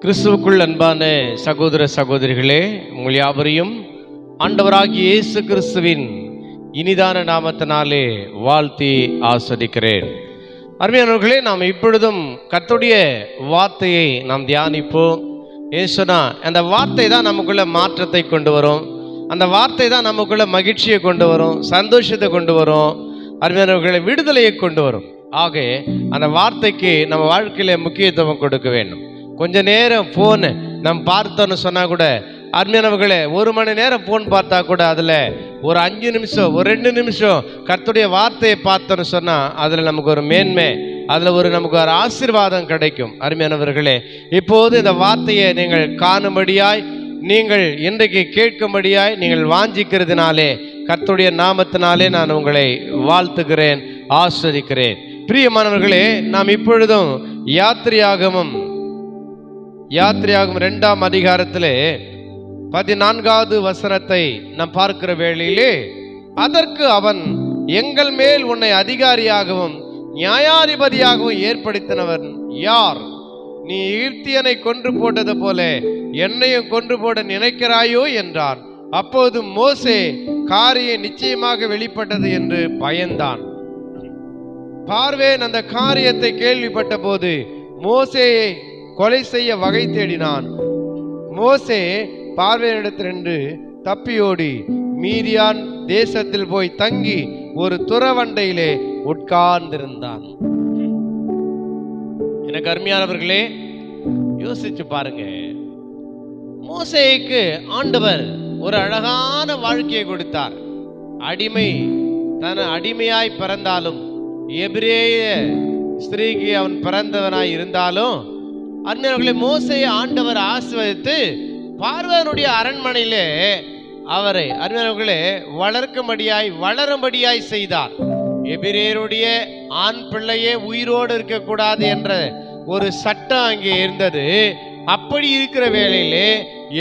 கிறிஸ்துவுக்குள் அன்பான சகோதர சகோதரிகளே, உங்கள் யாவரையும் ஆண்டவராகிய இயேசு கிறிஸ்துவின் இனிதான நாமத்தினாலே வாழ்த்தி ஆஸ்வதிக்கிறேன். அருமையானவர்களே, நாம் இப்பொழுதும் கர்த்தருடைய வார்த்தையை நாம் தியானிப்போம். ஏசுனா அந்த வார்த்தை தான் நமக்குள்ள மாற்றத்தை கொண்டு வரும். அந்த வார்த்தை தான் நமக்குள்ள மகிழ்ச்சியை கொண்டு வரும், சந்தோஷத்தை கொண்டு வரும், அருமையானவர்களை விடுதலையை கொண்டு வரும். ஆக அந்த வார்த்தைக்கு நம்ம வாழ்க்கையில முக்கியத்துவம் கொடுக்க வேண்டும். கொஞ்ச நேரம் ஃபோனு நம்ம பார்த்தோன்னு சொன்னால் கூட, அருமையானவர்களே, 1 மணி நேரம் ஃபோன் பார்த்தா கூட அதில் ஒரு 5 நிமிஷம், ஒரு 2 நிமிஷம் கர்த்தருடைய வார்த்தையை பார்த்தோன்னு சொன்னால் அதில் நமக்கு ஒரு மேன்மை, அதில் நமக்கு ஒரு ஆசீர்வாதம் கிடைக்கும். அருமையானவர்களே, இப்போது இந்த வார்த்தையை நீங்கள் காணும்படியாய், நீங்கள் இன்றைக்கு கேட்கும்படியாய் நீங்கள் வாஞ்சிக்கிறதுனாலே, கர்த்தருடைய நாமத்தினாலே நான் உங்களை வாழ்த்துகிறேன், ஆஸ்வதிக்கிறேன். பிரியமானவர்களே, நாம் இப்பொழுதும் யாத்திரையாகமம் 2ஆம் அதிகாரத்திலே 14வது வசனத்தை நாம் பார்க்கிற வேளையிலே, அதற்கு அவன், எங்கள் மேல் உன்னை அதிகாரியாகவும் நியாயாதிபதியாகவும் ஏற்படுத்தினவன் யார்? நீ எகிப்தியனை கொன்று போட்டது போல என்னையும் கொன்று போட நினைக்கிறாயோ என்றான். அப்போது மோசே காரியம் நிச்சயமாக வெளிப்பட்டது என்று பயந்தான். பார்வேன் அந்த காரியத்தை கேள்விப்பட்ட போது மோசேயை கொலை செய்ய வகை தேடினான். மோசே பார்வேனிடத்திலிருந்து தப்பியோடி மீதியான் தேசத்தில் போய் தங்கி ஒரு துறவண்டையிலே உட்கார்ந்திருந்தான். எனக்கு அருமையானவர்களே, யோசிச்சு பாருங்க. மோசேக்கு ஆண்டவர் ஒரு அழகான வாழ்க்கையை கொடுத்தார். அடிமையாய் பிறந்தாலும், எபிரேய ஸ்திரீக்கு அவன் பிறந்தவனாய் இருந்தாலும், அன்னையர்களே, மோசேயை ஆண்டவர் ஆசீர்வதித்து பார்வோனுடைய அரண்மனையிலே அவரை அருமையானவர்களே வளரும்படியாய் செய்தார். எபிரேயருடைய ஆண் பிள்ளையே உயிரோடு இருக்கக்கூடாது என்ற ஒரு சட்டம் அங்கே இருந்தது. அப்படி இருக்கிற வேளையிலே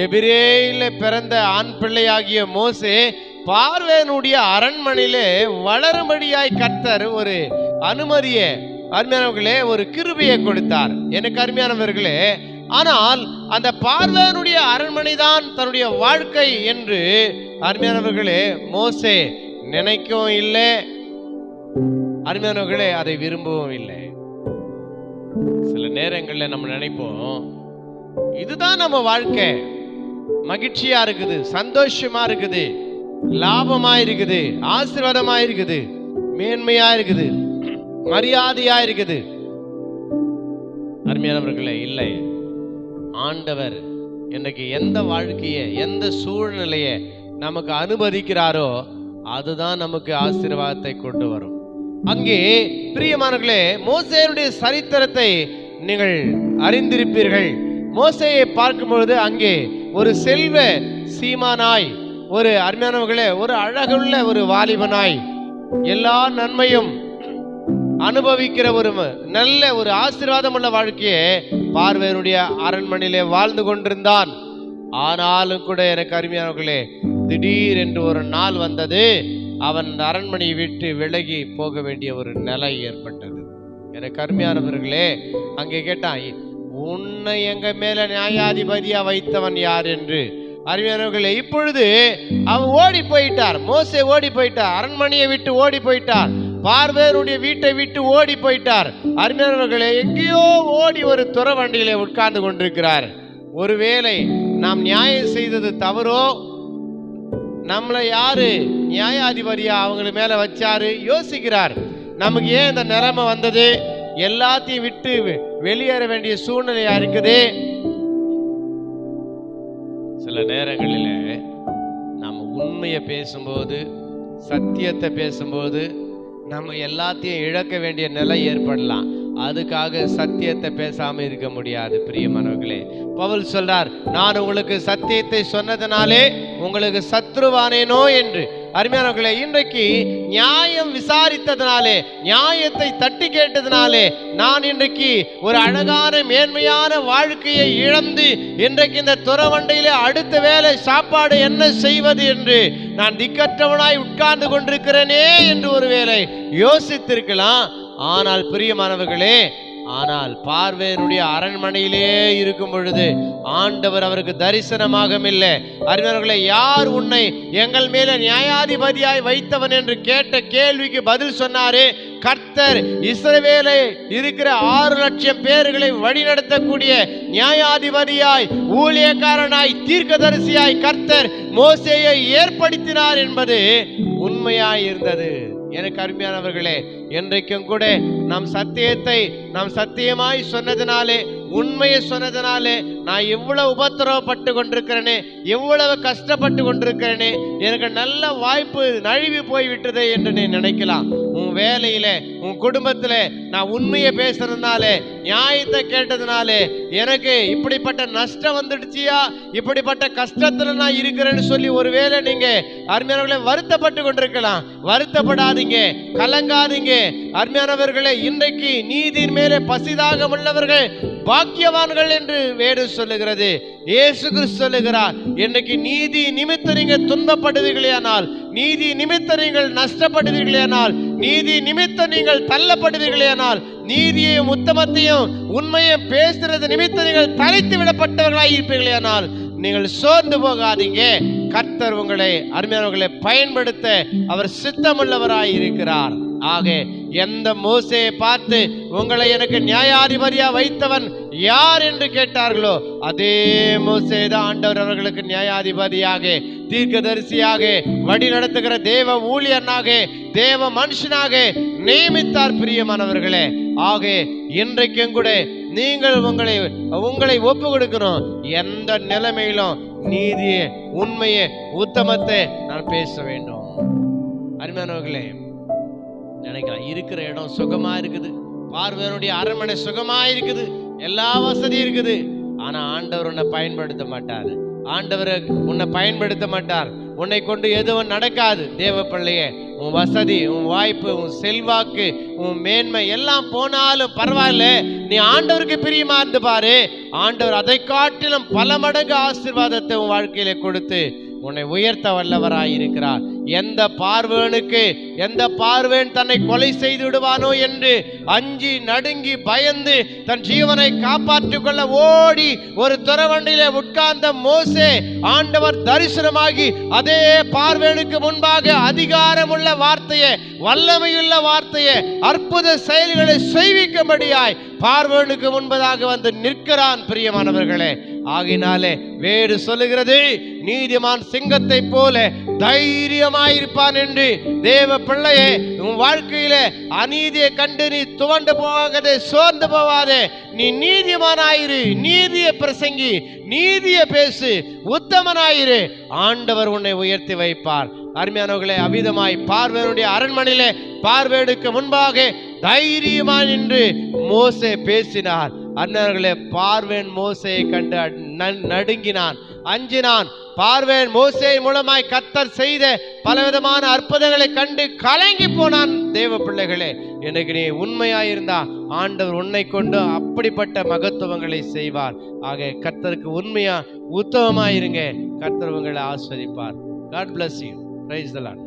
எபிரேயில பிறந்த ஆண் பிள்ளையாகிய மோசே பார்வோனுடைய அரண்மனையிலே வளரும்படியாய் கர்த்தர் ஒரு அனுமதியை, அருமையானவர்களே, ஒரு கிருபையை கொடுத்தார். எனக்கு அருமையானவர்களே, ஆனால் அந்த பார்வோனுடைய அரண்மனை தான் தன்னுடைய வாழ்க்கை என்று அருமையானவர்களே மோசே நினைக்கவும் இல்லை, அருமையானவர்களே அதை விரும்பவும் இல்லை. சில நேரங்களில் நம்ம நினைப்போம், இதுதான் நம்ம வாழ்க்கை, மகிழ்ச்சியா இருக்குது, சந்தோஷமா இருக்குது, லாபமா இருக்குது, ஆசீர்வாதமா இருக்குது, மேன்மையா இருக்குது, மரியாதையா இருக்குது. அருமையானவர்களே, இல்லை. ஆண்டவர் இன்றைக்கு எந்த வாழ்க்கையை, எந்த சூழ்நிலையை நமக்கு அனுமதிக்கிறாரோ அதுதான் நமக்கு ஆசீர்வாதத்தை கொண்டு வரும். அங்கே பிரியமானவர்களே, மோசேயுடைய சரித்திரத்தை நீங்கள் அறிந்திருப்பீர்கள். மோசேயை பார்க்கும் பொழுது அங்கே ஒரு செல்வ சீமானாய், ஒரு அருமையானவர்களே, ஒரு அழகுள்ள ஒரு வாலிபனாய், எல்லா நன்மையும் அனுபவிக்கிற ஒரு நல்ல ஒரு ஆசீர்வாதம் உள்ள வாழ்க்கையை பார்வோனுடைய அரண்மனையிலே வாழ்ந்து கொண்டிருந்தான். ஆனாலும் கூட எனக்கு அருமையானவர்களே, திடீர் என்று ஒரு நாள் வந்தது, அவன் அரண்மனையை விட்டு விலகி போக வேண்டிய ஒரு நிலை ஏற்பட்டது. எனக்கு அருமையானவர்களே, அங்கே கேட்டான், உன்னை எங்க மேல நியாயாதிபதியா வைத்தவன் யார் என்று. அருமையானவர்களே, இப்பொழுது அவன் ஓடி போயிட்டார். மோசே ஓடி போயிட்டார், அரண்மனையை விட்டு ஓடி போயிட்டார், பார்வோனுடைய வீட்டை விட்டு ஓடி போயிட்டார். அருமையானவர்களே, எங்கேயோ ஓடி ஒரு துறவண்டியிலே உட்கார்ந்து கொண்டிருக்கிறார். ஒருவேளை நாம் நியாயம் செய்தது தவறோ, நம்மளை யாரு நியாயாதிபதியா அவங்கள மேல வச்சாரு யோசிக்கிறார். நமக்கு ஏன் இந்த நிலைமை வந்தது, எல்லாத்தையும் விட்டு வெளியேற வேண்டிய சூழ்நிலையா இருக்குது. சில நேரங்களில் நம்ம உண்மையை பேசும்போது, சத்தியத்தை பேசும்போது நம்ம எல்லாத்தையும் இழக்க வேண்டிய நிலை ஏற்படலாம். அதுக்காக சத்தியத்தை பேசாம இருக்க முடியாது. பிரியமானவர்களே, பவுல் சொல்றார், நான் உங்களுக்கு சத்தியத்தை சொன்னதனாலே உங்களுக்கு சத்ருவானேனோ என்று. அருமையானவர்களே, இன்றைக்கு நியாயம் விசாரித்ததனாலே, நியாயத்தை தட்டி கேட்டதனாலே நான் இன்றைக்கு ஒரு அழகான மேன்மையான வாழ்க்கையை இழந்து இன்றைக்கு இந்த துறவண்டையிலே அடுத்த வேளை சாப்பாடு என்ன செய்வது என்று நான் திக்கற்றவனாய் உட்கார்ந்து கொண்டிருக்கிறேனே என்று ஒருவேளை யோசித்திருக்கலாம். ஆனால் பிரியமானவர்களே, ஆனால் பார்வேனுடைய அரண்மனையிலே இருக்கும் பொழுது ஆண்டவர் அவருக்கு தரிசனமாக இல்லை. அறிஞர்களை, யார் உன்னை எங்கள் மேல நியாயாதிபதியாய் வைத்தவன் என்று கேட்ட கேள்விக்கு பதில் சொன்னாரு. கர்த்தர் இஸ்ரவேலை இருக்கிற 6 லட்சம் பேர்களை வழிநடத்தக்கூடிய நியாயாதிபதியாய், ஊழியக்காரனாய், தீர்க்கதரிசியாய் கர்த்தர் மோசேயை ஏற்படுத்தினார் என்பது உண்மையாய் இருந்தது. எனக்கு அருமையானவர்களே, என்றைக்கும் கூட நாம் சத்தியத்தை நாம் சத்தியமாய் சொன்னதினாலே, உண்மையை சொன்னதினாலே நான் எவ்வளவு உபத்திரவப்பட்டு கொண்டிருக்கிறேனே, எவ்வளவு கஷ்டப்பட்டு கொண்டிருக்கிறேனே, எனக்கு நல்ல வாய்ப்பு நழுவி போய்விட்டது என்று நீ நினைக்கலாம். உன் வேலையில, உன் குடும்பத்துல நான் உண்மையை பேசுறதுனாலே, நியாயத்தை கேட்டதுனாலே எனக்கு இப்படிப்பட்ட நஷ்டம் வந்துடுச்சியா, இப்படிப்பட்ட கஷ்டத்துல நான் இருக்கிறேன்னு சொல்லி ஒருவேளை நீங்க அருமையானவர்களை வருத்தப்பட்டு கொண்டிருக்கலாம். வருத்தப்படாதீங்க, கலங்காதீங்க. அருமையானவர்களே, இன்றைக்கு நீதியின் மேலே பசிதாக உள்ளவர்கள் பாக்கியவான்கள் என்று வேதம் சொல்லுகிறது. இயேசு கிறிஸ்து சொல்லுகிறார், இன்றைக்கு நீதி நிமித்தம் நீங்க துன்பப்படுவீர்களேயானால், நீதி நிமித்தம் நீங்கள் நஷ்டப்படுவீர்களேயானால், நீதி நிமித்தம் நீங்கள் தள்ளப்படுவீர்களேயானால், நீதியையும் உத்தமத்தையும் உண்மையும் பேசுறது நிமித்தம் நீங்கள் தலைத்து விடப்பட்டவர்களாய் இருப்பீர்களேயானால் நீங்கள் சோர்ந்து போகாதீங்க. கர்த்தர் உங்களை அருமையானவர்களை பயன்படுத்த அவர் சித்தமுள்ளவராய் இருக்கிறார். ஆக எந்த மோசேயை பார்த்து உங்களை எனக்கு நியாயாதிபதியா வைத்தவன் யார் என்று கேட்டார்களோ, அதே மோசே தான் ஆண்டவர் அவர்களுக்கு நியாயாதிபதியாக, தீர்க்கதரிசியாக, வழி நடத்துகிற தேவ ஊழியனாக, தேவ மனுஷனாக நியமித்தார். பிரியமானவர்களே, ஆக இன்றைக்கும் கூட நீங்கள் உங்களை ஒப்பு கொடுக்கணும். எந்த நிலைமையிலும் நீதியை, உண்மையை, உத்தமத்தை நான் பேச வேண்டும். அருமையானவர்களே, நினைக்கலாம் இருக்கிற இடம் சுகமா இருக்குது, பார்வையனுடைய அரண்மனை சுகமா இருக்குது, எல்லா வசதியும் இருக்குது. ஆனா ஆண்டவர் உன்னை பயன்படுத்த மாட்டார். ஆண்டவர் உன்னை பயன்படுத்த மாட்டார். உன்னை கொண்டு எதுவும் நடக்காது. தேவ பிள்ளையே, உன் வசதி, உன் வாய்ப்பு, உன் செல்வாக்கு, உன் மேன்மை எல்லாம் போனாலும் பரவாயில்ல, நீ ஆண்டவருக்கு பிரியமா இருந்து பாரு. ஆண்டவர் அதை காட்டிலும் பல மடங்கு ஆசீர்வாதத்தை உன் வாழ்க்கையில கொடுத்து உன்னை உயர்த்த வல்லவராய் இருக்கிறார். எந்த பார்வேனுக்கு, எந்த பார்வேன் தன்னை கொலை செய்து விடுவானோ என்று அஞ்சி நடுங்கி பயந்து தன் ஜீவனை காப்பாற்றிக் கொள்ள ஓடி ஒரு துறவண்டியிலே உட்கார்ந்த மோசே, ஆண்டவர் தரிசனமாகி அதே பார்வேனுக்கு முன்பாக அதிகாரமுள்ள வார்த்தையை, வல்லமையுள்ள வார்த்தையை, அற்புத செயல்களை செய்விக்கும்படியாய் பார்வேனுக்கு முன்பதாக வந்து நிற்கிறான். பிரியமானவர்களே, ஆகினாலே வேறு சொல்லுகிறது, நீதிமான் சிங்கத்தை போல தைரியமாயிருப்பான் என்று. தேவ பிள்ளையே, உன் வாழ்க்கையில அநீதியை கண்டு நீ துவண்டு போகாதே, சோர்ந்து போவாதே. நீ நீதிமானாயிரு, நீதியை பிரசங்கி, நீதியை பேசு, உத்தமனாயிரு. ஆண்டவர் உன்னை உயர்த்தி வைப்பார். அருமையானவர்களே, அவிதமாய் பார்வேனுடைய அரண்மனையிலே பார்வேனுக்கு முன்பாக தைரியமா நின்று மோசே பேசினார். அண்ணர்களே, பார்வேன் மோசேயை கண்டு நடுங்கினான், அஞ்சினான். பார்வேன் மோசே மூலமாய் கர்த்தர் செய்த பலவிதமான அற்புதங்களை கண்டு கலங்கி போனான். தேவ பிள்ளைகளே, எனக்கு நீ உண்மையாயிருந்தா ஆண்டவர் உன்னை கொண்டு அப்படிப்பட்ட மகத்துவங்களை செய்வார். ஆக கர்த்தருக்கு உண்மையா உத்தமமாயிருங்க, கர்த்தர் உங்களை ஆஸ்வதிப்பார். God bless you. Praise the Lord.